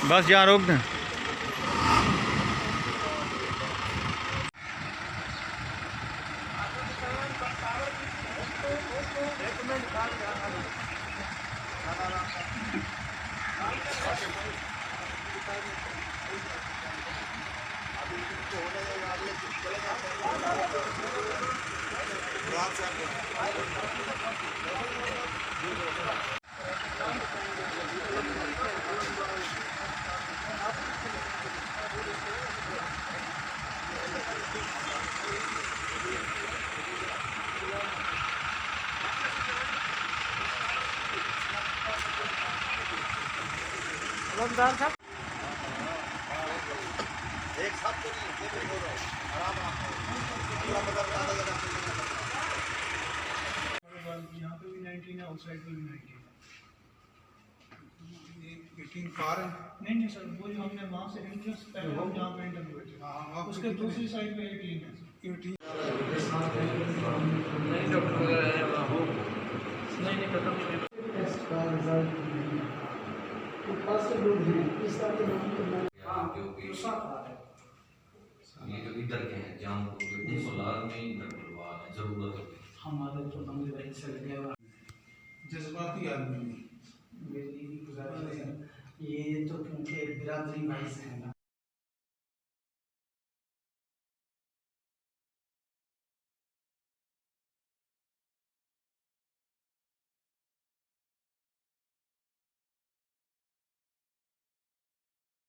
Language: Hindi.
बस यहाँ रोक दें। साहब एक साथ तो नहीं, आराम यहाँ पे भी 19 है, उस साइड पे भी 19 है। 18 कार है? नहीं सर, वो जो हमने वहाँ से एंट्रेंस पहले हम जहाँ पे एंटर हुए थे उसके दूसरी साइड पे 18 है। 18 नहीं डॉक्टर वगैरह है वहाँ हो नहीं डॉक्टर टेस्ट का रिजल्ट ये जो इधर के हैं जान को मुसलार में डॉक्टर जरूरत होती है हमारे तो बंदे भाई चल गया जज्बाती आदमी मेरी गुजारिश है ये तो क्योंकि बिरादरी भाई से